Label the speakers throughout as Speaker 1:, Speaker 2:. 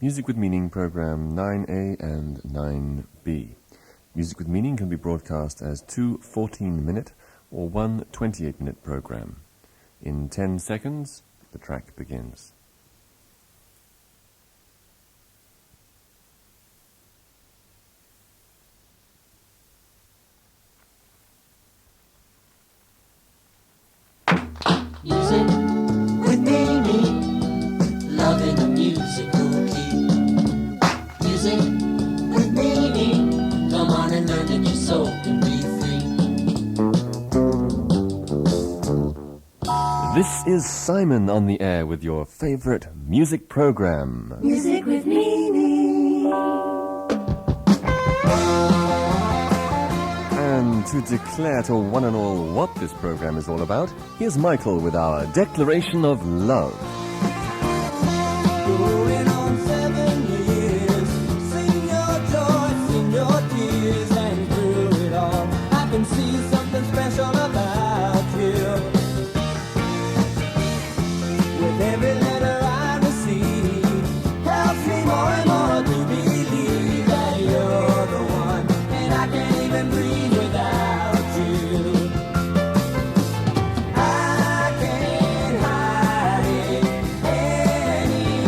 Speaker 1: Music with Meaning, program 9A and 9B. Music with Meaning can be broadcast as two 14-minute or one 28-minute program. In 10 seconds, the track begins.
Speaker 2: Music with meaning, love in a musical key. Music with meaning, come on and learn that your soul can be free.
Speaker 1: This is Simon on the air with your favorite music program.
Speaker 3: Music with meaning.
Speaker 1: And to declare to one and all what this program is all about, here's Michael with our Declaration of Love.
Speaker 4: Going on 7 years, sing your joy, sing your tears, and through it all, I can see something special about you. With every letter I receive, helps me more and more to believe that you're the one, and I can't even breathe without you. I can't hide it anymore.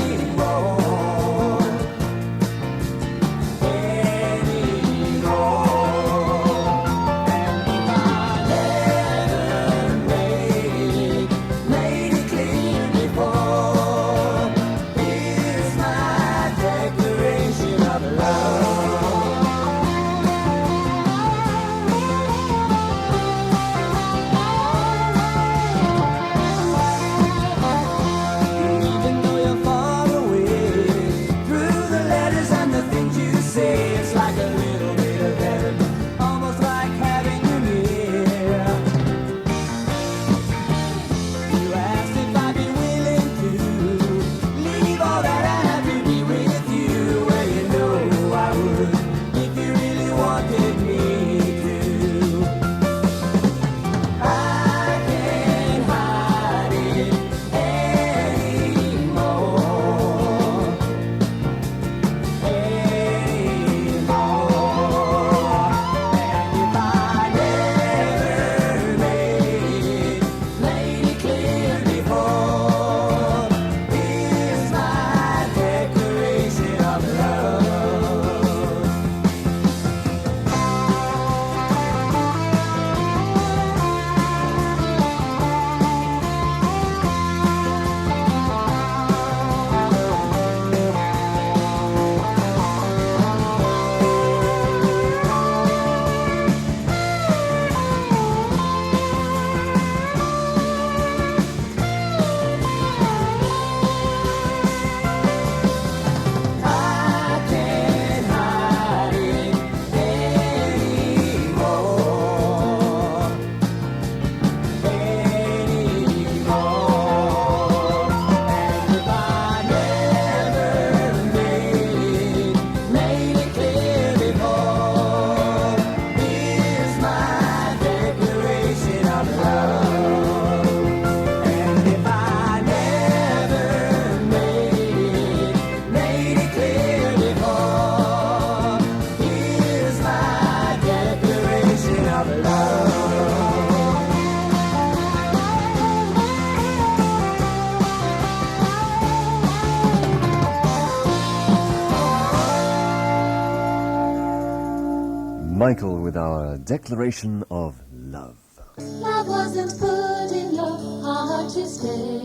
Speaker 1: Michael with our Declaration of Love.
Speaker 3: Love wasn't put in your heart to stay.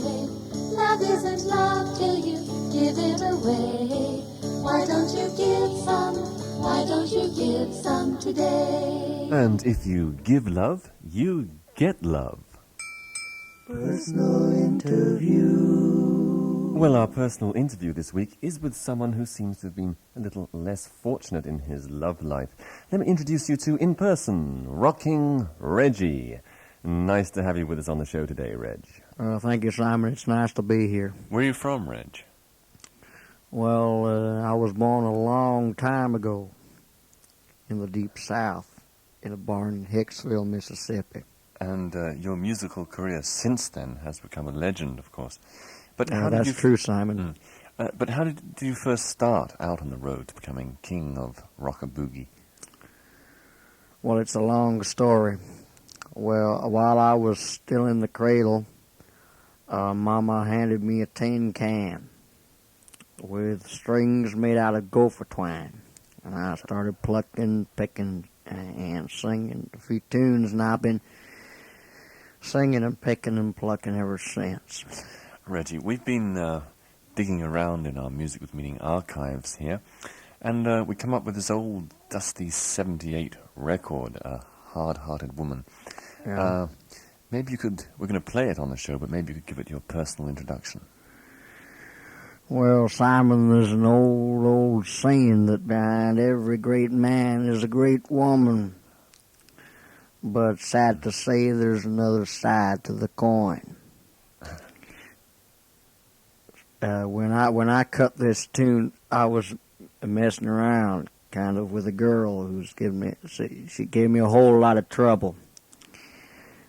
Speaker 3: Love isn't love till you give it away. Why don't you give some? Why don't you give some today?
Speaker 1: And if you give love, you get love.
Speaker 4: Personal interview.
Speaker 1: Well, our personal interview this week is with someone who seems to have been a little less fortunate in his love life. Let me introduce you to, in person, Rocking Reggie. Nice to have you with us on the show today, Reg.
Speaker 5: Thank you, Simon. It's nice to be here.
Speaker 6: Where are you from, Reg?
Speaker 5: Well, I was born a long time ago in the deep south in a barn in Hicksville, Mississippi.
Speaker 6: And your musical career since then has become a legend, of course. But how did
Speaker 5: That's
Speaker 6: you
Speaker 5: true, Simon.
Speaker 6: But how did you first start out on the road to becoming king of rock-a-boogie?
Speaker 5: Well, it's a long story. Well, while I was still in the cradle, Mama handed me a tin can with strings made out of gopher twine. And I started plucking, picking, and singing a few tunes, and I've been singing and picking and plucking ever since.
Speaker 6: Reggie, we've been digging around in our Music with Meaning archives here, and we come up with this old dusty 78 record, A Hard-Hearted Woman.
Speaker 5: Yeah.
Speaker 6: Maybe you could, we're going to play it on the show, but maybe you could give it your personal introduction.
Speaker 5: Well, Simon, there's an old saying that behind every great man is a great woman. But sad to say, there's another side to the coin. When I cut this tune, I was messing around kind of with a girl who's she gave me a whole lot of trouble.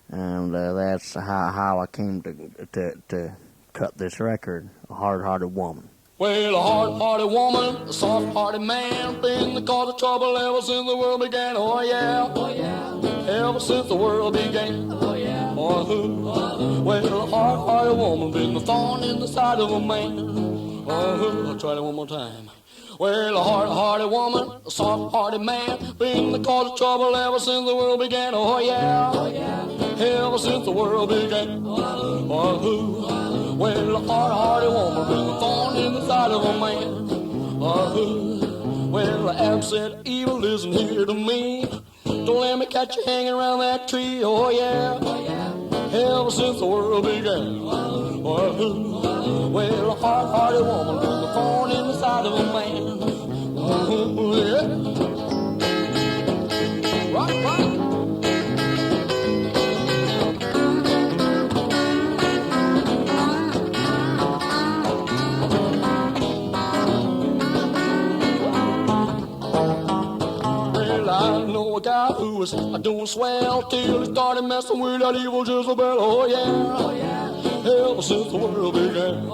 Speaker 5: And that's how I came to cut this record, A Hard-Hearted Woman.
Speaker 7: Well, a hard-hearted woman, a soft-hearted man, been the cause of trouble ever since the world began. Oh yeah, oh yeah, ever since the world began. Oh yeah, well, a hard-hearted woman, been the thorn in the side of a man. I'll try that one more time. Well, a hard-hearted woman, a soft-hearted man, been the cause of trouble ever since the world began. Oh yeah, ever since the world began. Well, a hard-hearted woman, been the thorn in the side of a man. Well, Adam said, evil isn't here to me. Don't let me catch you hanging around that tree. Oh yeah, ever since the world began. Well, a hard-hearted woman, been the thorn in the side of a man. Rock, rock. A guy who was doing swell till he started messing with that evil Jezebel. Oh yeah, ever since the world began.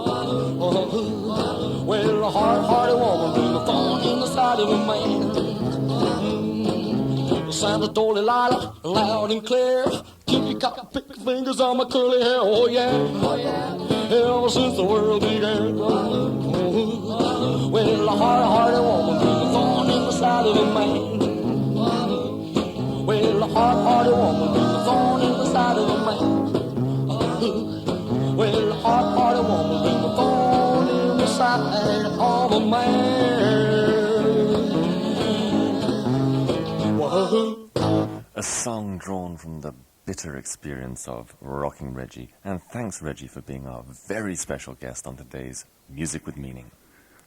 Speaker 7: Well, a hard-hearted woman been a thorn in the side of a man. Santa told Delilah loud and clear, keep your cotton-picking fingers on my curly hair. Oh yeah, ever since the world began. Well, a hard-hearted woman been a thorn in the side of a man. Well, a hard-hearted woman been the thorn in the side of a man. Well, a hard-hearted woman been the thorn in the side of a man. Whoa.
Speaker 6: A song drawn from the bitter experience of rocking Reggie. And thanks, Reggie, for being our very special guest on today's Music with Meaning.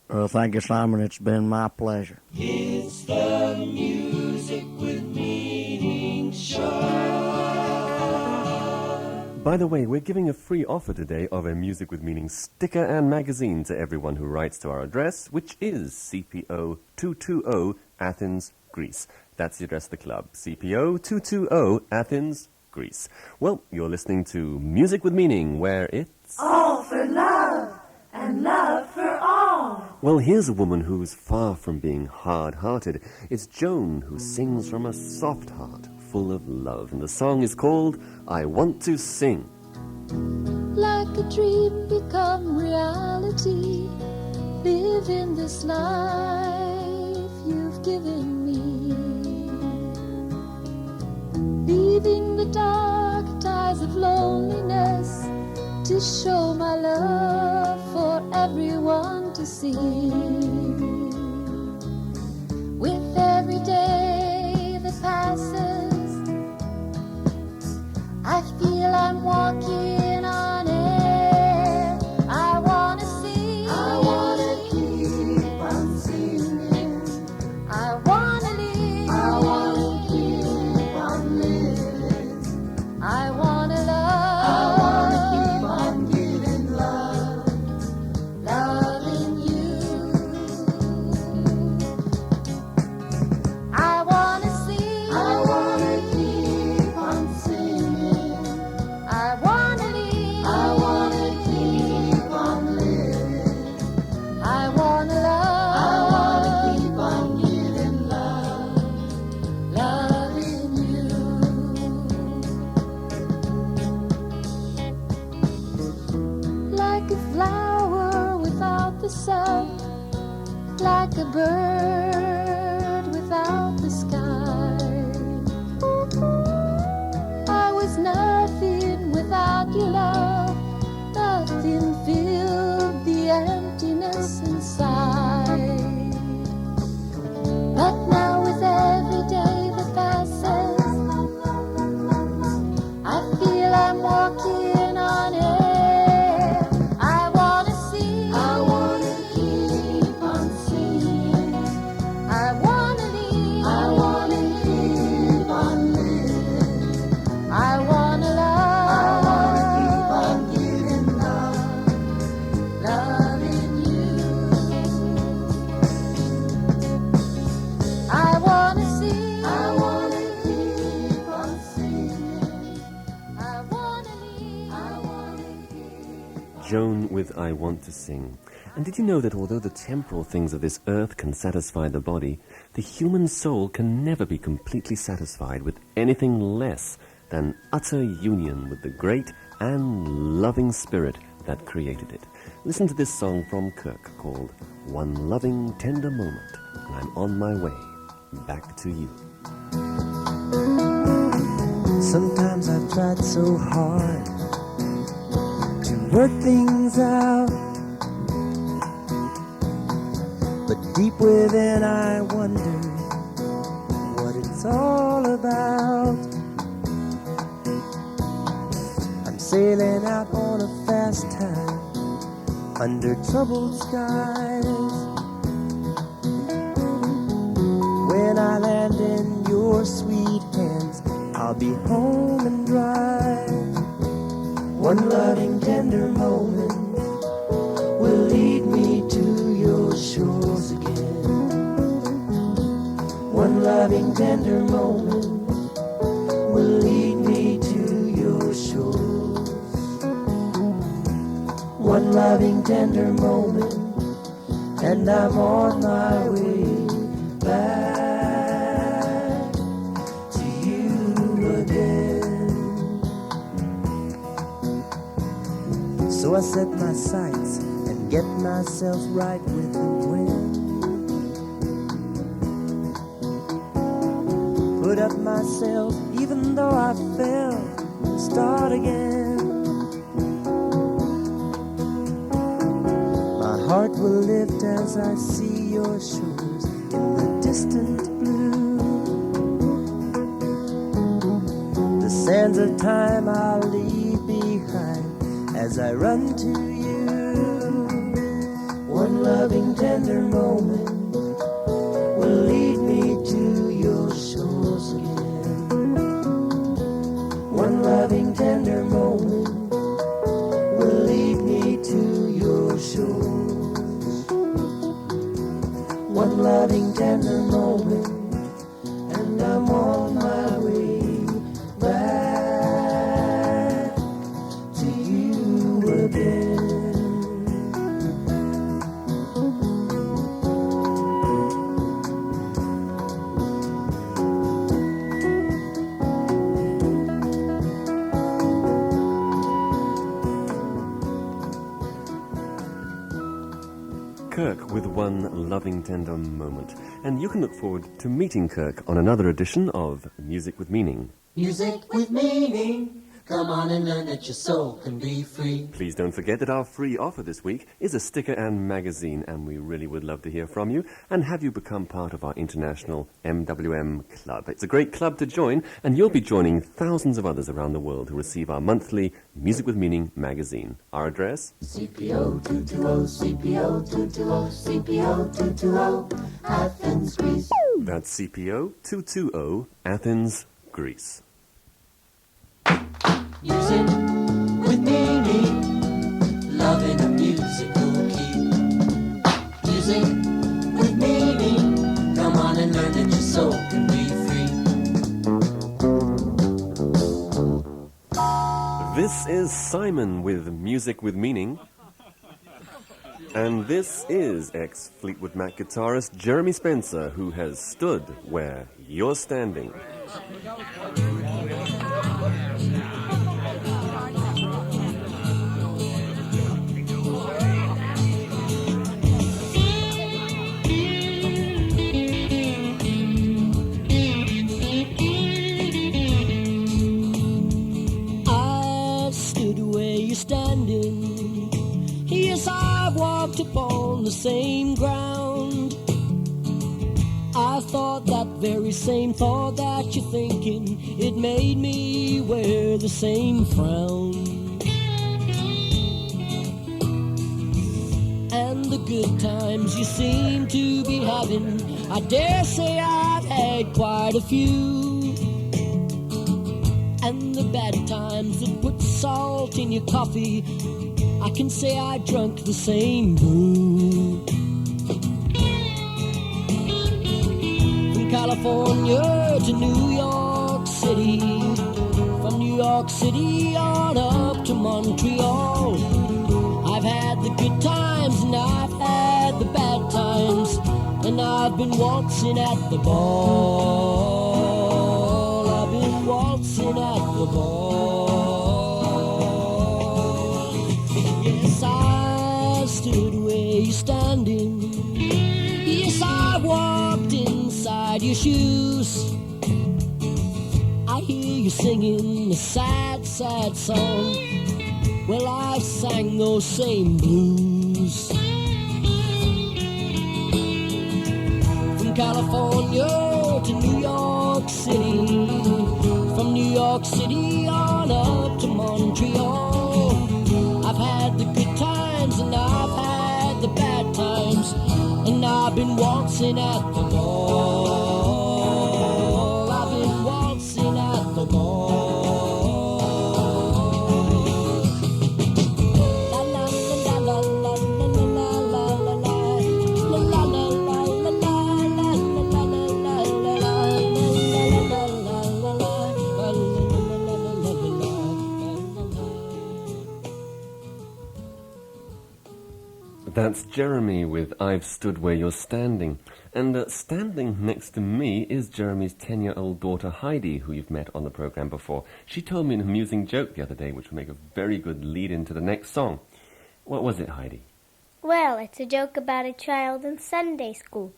Speaker 5: Thank you, Simon. It's been my pleasure.
Speaker 2: It's the Music with Meaning show.
Speaker 1: By the way, we're giving a free offer today of a Music with Meaning sticker and magazine to everyone who writes to our address, which is CPO 220 Athens, Greece. That's the address of the club, CPO 220 Athens, Greece. Well, you're listening to Music with Meaning, where it's
Speaker 3: All for love and love for all.
Speaker 1: Well, here's a woman who's far from being hard-hearted. It's Joan, who sings from a soft heart full of love. And the song is called I Want to Sing.
Speaker 3: Like a dream become reality. Live in this life you've given me. Leaving the dark ties of loneliness to show my love for everyone to see. With every day that passes, I feel I'm walking on air. I wanna sing, I wanna keep on singing. I wanna live, I wanna keep on living. I wanna love, I wanna keep on giving love, loving you. I wanna sing, I wanna keep on singing. I wanna like a bird without the sky. I was nothing without your love. Nothing filled the emptiness inside. But now with every day that passes, I feel I'm walking on air. I wanna sing, I wanna keep on singing. I wanna live on living. I wanna love, I wanna keep on giving love, loving you. I wanna sing, I wanna keep on singing. I wanna live, I wanna keep.
Speaker 1: Joan with I Want to Sing. And did you know that although the temporal things of this earth can satisfy the body, the human soul can never be completely satisfied with anything less than utter union with the great and loving spirit that created it? Listen to this song from Kirk called One Loving Tender Moment, and I'm on my way back to you.
Speaker 4: Sometimes I've tried so hard to work things out, but deep within I wonder what it's all about. I'm sailing out on a fast time under troubled skies. When I land in your sweet hands, I'll be home and dry. One loving tender moment will lead me to your shores again. One loving tender moment will lead me to your shores. One loving tender moment, and I'm on my way back to you again. So I set my sights and get myself right with the wind. Put up myself even though I fell, start again. My heart will lift as I see your shores in the distant blue. The sands of time I'll leave behind as I run to you. One loving tender moment will lead me to your shores again. One loving tender moment will lead me to your shores. One loving tender moment, and I'm on my way back to you again.
Speaker 1: Kirk with One Loving Tender Moment. And you can look forward to meeting Kirk on another edition of Music with Meaning.
Speaker 2: Music with meaning. Come on and learn that your soul can be free.
Speaker 1: Please don't forget that our free offer this week is a sticker and magazine, and we really would love to hear from you and have you become part of our international MWM club. It's a great club to join, and you'll be joining thousands of others around the world who receive our monthly Music with Meaning magazine. Our address?
Speaker 2: CPO 220, CPO 220, CPO 220, Athens, Greece.
Speaker 1: That's CPO 220, Athens, Greece.
Speaker 2: Music with meaning, loving a musical key. Music with meaning, come on and learn that your soul can be free.
Speaker 1: This is Simon with Music with Meaning. And this is ex-Fleetwood Mac guitarist Jeremy Spencer, who has stood where you're standing.
Speaker 2: standing. Yes, I've walked upon the same ground. I thought that very same thought that you're thinking. It made me wear the same frown. And the good times you seem to be having, I dare say I've had quite a few. And the bad times that put salt in your coffee, I can say I drunk the same brew. From California to New York City, from New York City on up to Montreal, I've had the good times and I've had the bad times, and I've been waltzing at the ball. I've been waltzing at the ball. Yes, I stood where you're standing. Yes, I walked inside your shoes. I hear you singing a sad, sad song. Well, I sang those same blues. From California to New York City, from New York City on up to Montreal, I've had the good times and I've had the bad times, and I've been waltzing at the ball. I've been waltzing at the ball.
Speaker 1: That's Jeremy with I've Stood Where You're Standing. And standing next to me is Jeremy's 10-year-old daughter Heidi, who you've met on the program before. She told me an amusing joke the other day, which will make a very good lead into the next song. What was it, Heidi?
Speaker 8: Well, it's a joke about a child in Sunday school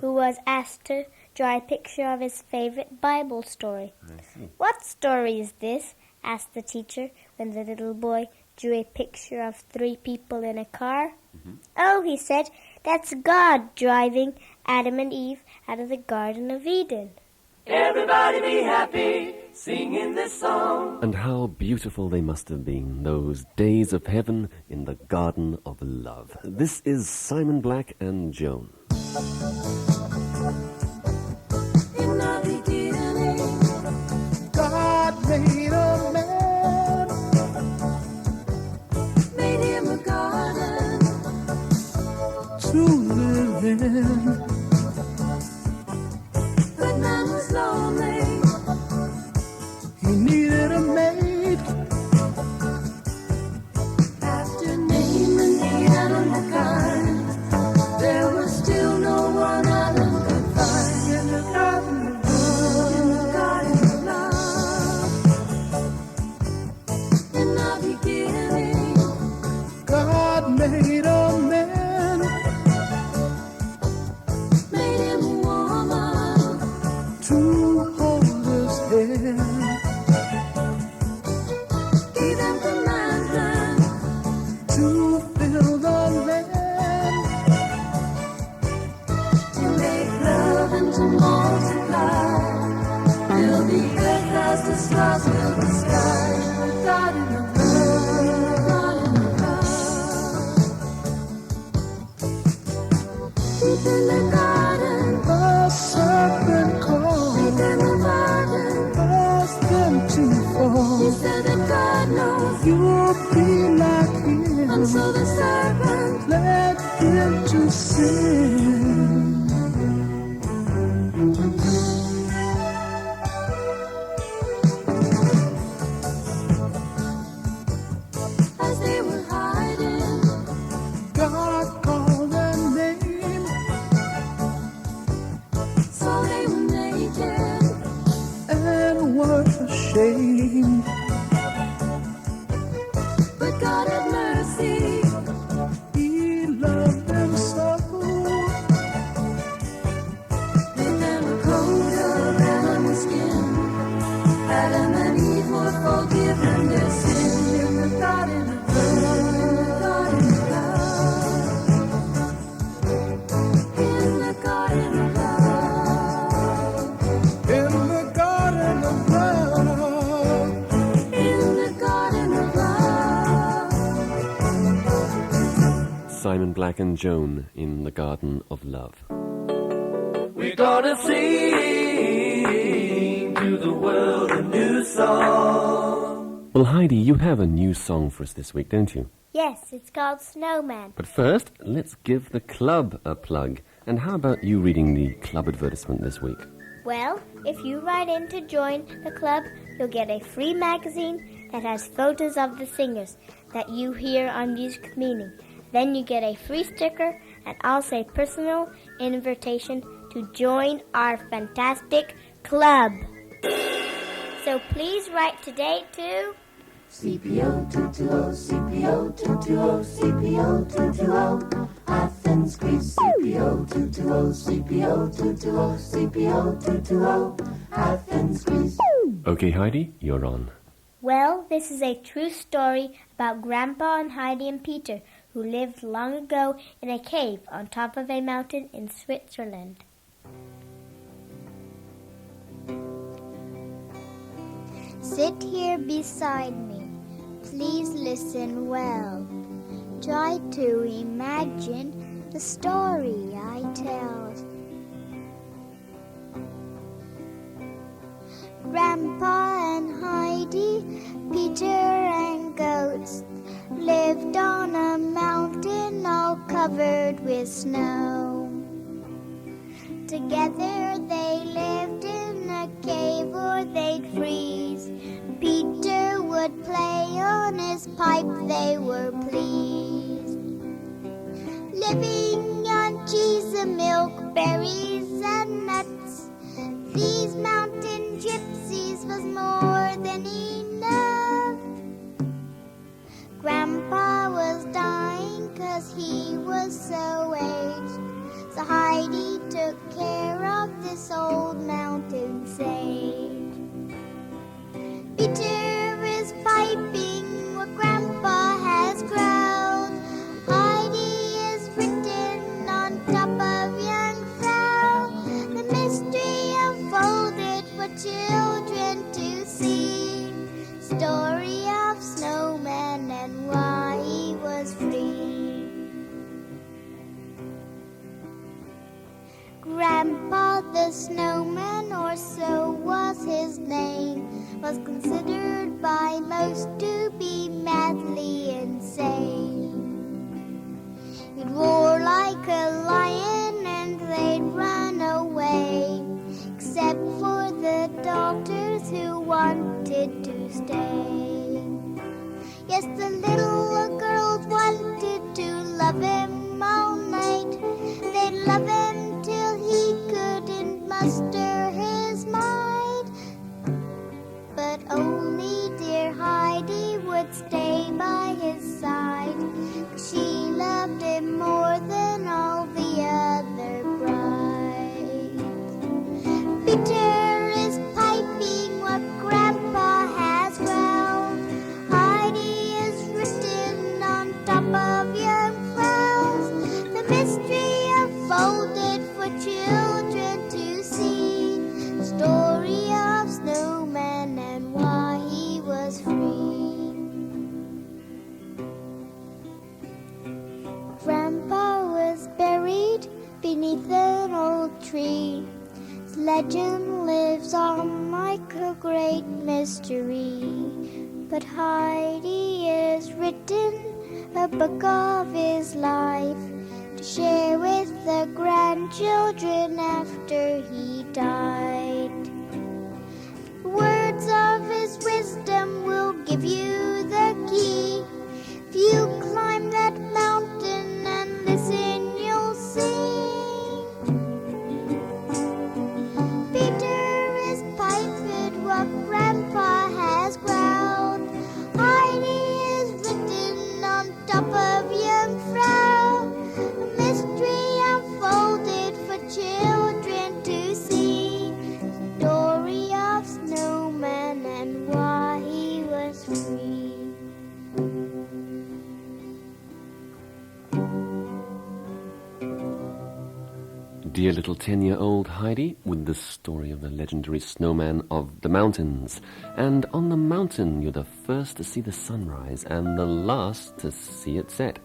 Speaker 8: who was asked to draw a picture of his favorite Bible story.
Speaker 1: I see.
Speaker 8: What story is this? Asked the teacher when the little boy drew a picture of 3 people in a car. Oh, he said, that's God driving Adam and Eve out of the Garden of Eden.
Speaker 4: Everybody be happy, singing this song.
Speaker 1: And how beautiful they must have been, those days of heaven in the Garden of Love. This is Simon Black and Joan.
Speaker 3: In the beginning,
Speaker 4: God made a man,
Speaker 3: made him a garden.
Speaker 4: to live in.
Speaker 3: But man was lonely.
Speaker 4: He needed a mate.
Speaker 3: After naming the animal kind, there was still no one Adam could find.
Speaker 4: In the garden of
Speaker 3: In the garden of love. In the beginning,
Speaker 4: God made a man,
Speaker 3: made him a woman.
Speaker 4: to hold his hand.
Speaker 3: Gave him commandment.
Speaker 4: To fill the land.
Speaker 3: To make love and to multiply. Fill the earth as the stars fill the sky. The garden of love, garden of love. Deep in the garden,
Speaker 4: A serpent
Speaker 3: deep
Speaker 4: called
Speaker 3: in the garden.
Speaker 4: asked them to
Speaker 3: He
Speaker 4: fall.
Speaker 3: said that God knows.
Speaker 4: You'll be like him.
Speaker 3: And so the serpent
Speaker 4: Let him to sin.
Speaker 3: as they were hiding,
Speaker 4: God called their name.
Speaker 3: so they were naked.
Speaker 4: And were ashamed.
Speaker 3: But God had mercy.
Speaker 4: He loved them so.
Speaker 1: Simon Black and Joan in The Garden of Love.
Speaker 4: We're gonna sing to the world a new song.
Speaker 1: Well, Heidi, you have a new song for us this week, don't you?
Speaker 8: Yes, it's called Snowman.
Speaker 1: But first, let's give the club a plug. And how about you reading the club advertisement this week?
Speaker 8: Well, if you write in to join the club, you'll get a free magazine that has photos of the singers that you hear on Music with Meaning. Then you get a free sticker and also a personal invitation to join our fantastic club. So please write today to
Speaker 2: CPO 220, CPO 220, CPO 220, Athens, Greece. CPO 220, CPO 220, CPO 220, Athens, Greece.
Speaker 1: Okay, Heidi, you're on.
Speaker 8: Well, this is a true story about Grandpa and Heidi and Peter, who lived long ago in a cave on top of a mountain in Switzerland.
Speaker 9: Sit here beside me. Please listen well. Try to imagine the story I tell. Grandpa and Heidi, Peter and goats lived on a mountain all covered with snow. Together they lived in a cave or they'd freeze. Peter would play on his pipe, they were pleased. Living on cheese and milk, berries and nuts, these mountain gypsies was more than enough. Grandpa was dying 'cause he was so aged, so Heidi took care of this old mountain sage. Peter is piping what Grandpa has growled. Heidi is written on top of young Frau. The mystery unfolded for children to see. Story of Snowman and why he was free. Grandpa the Snowman, or so was his name, was considered by most to be madly insane. He'd roar like a lion and they'd run away, except for the daughters who wanted to stay. Yes, the little girls wanted to love him all night. They'd love him till he couldn't muster his might. But only dear Heidi would stay by his side, 'cause she loved him more than all the other brides. Peter is piping what Grandpa has growled. Heidi is written on top of young Frau's. The mystery unfolded for children to see. Story of Snowman and why he was free. Grandpa was buried beneath an old tree. His legend lives on like a great mystery. But Heidi is written a book of his life to share with the grandchildren after he died. Words of his wisdom will give you the key. If you climb that mountain and listen, you'll sing. Peter is piped what Grandpa has growled. Heidi is written on top of young Frau. A mystery unfolded for children to see. Story of Snowman and why he was free.
Speaker 1: Dear little 10-year-old Heidi with the story of the legendary snowman of the mountains. And on the mountain, you're the first to see the sunrise and the last to see it set.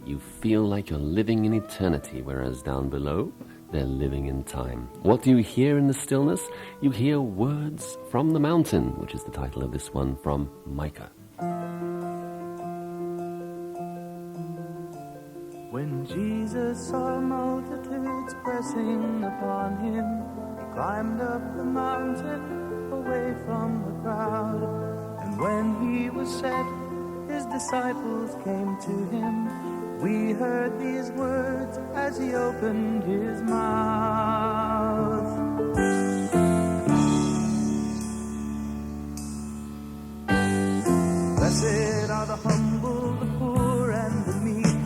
Speaker 1: you feel like you're living in eternity, whereas down below, they're living in time. What do you hear in the stillness? You hear words from the mountain, which is the title of this one from Micah.
Speaker 4: When Jesus saw multitudes pressing upon him, he climbed up the mountain away from the crowd. And when he was set, his disciples came to him. We heard these words as he opened his mouth. Blessed are the humble, the poor, and the meek,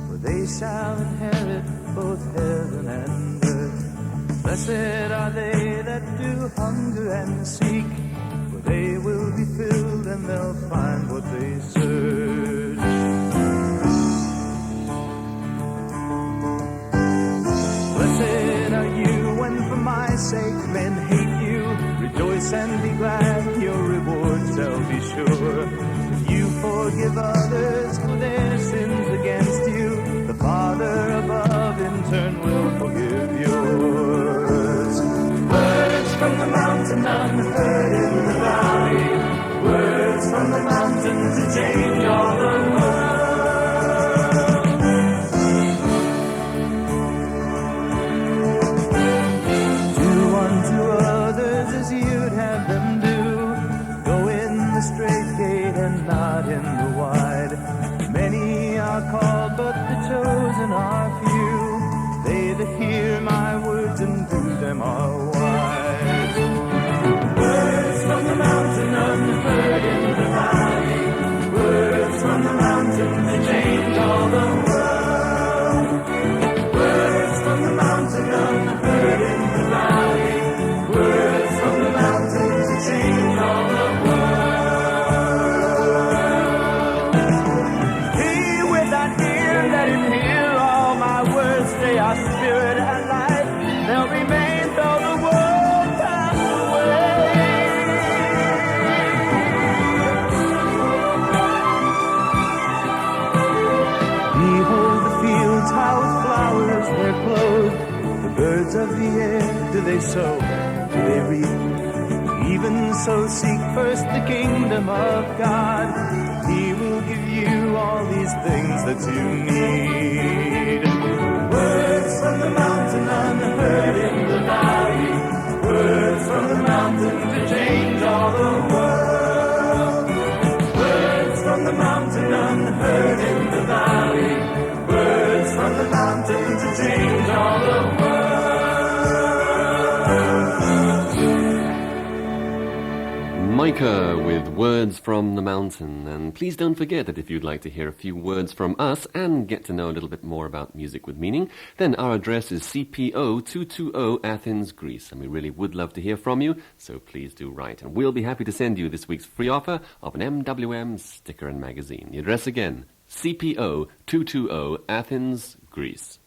Speaker 4: for they shall inherit both heaven and earth. Blessed are they that do hunger and seek, for they will be filled and they'll find what they search. Blessed are you when for my sake men hate you. Rejoice and be glad, your reward shall be sure. If you forgive others for their sins against you, the Father above in turn will forgive yours. Words from the mountain unheard in the valley, words from the mountain to change all the world. Do unto others as you'd have them do. Go in the straight gate and not in the wide. Many are called, but the chosen are few. They that hear my words and do them are wise. Words from the mountain unheard in the valley, words from the mountain to change all the world. Words from the mountain unheard in the valley, words from the mountain to change all the world. He without ear, let him hear all my words. They are spirit and life, they'll remain though the world pass away. Behold the fields, how with flowers they're clothed. The birds of the air, do they sow, do they reap? Even so seek first the kingdom of God. He will give you all these things that you need. Words from the mountain unheard in the valley, words from the mountain to change all the world. Words from the mountain unheard in the valley, words from the mountain to change all the world.
Speaker 1: Micah with Words from the Mountain. And please don't forget that if you'd like to hear a few words from us and get to know a little bit more about Music with Meaning, then our address is CPO 220 Athens, Greece. And we really would love to hear from you, so please do write. And we'll be happy to send you this week's free offer of an MWM sticker and magazine. The address again, CPO 220 Athens, Greece.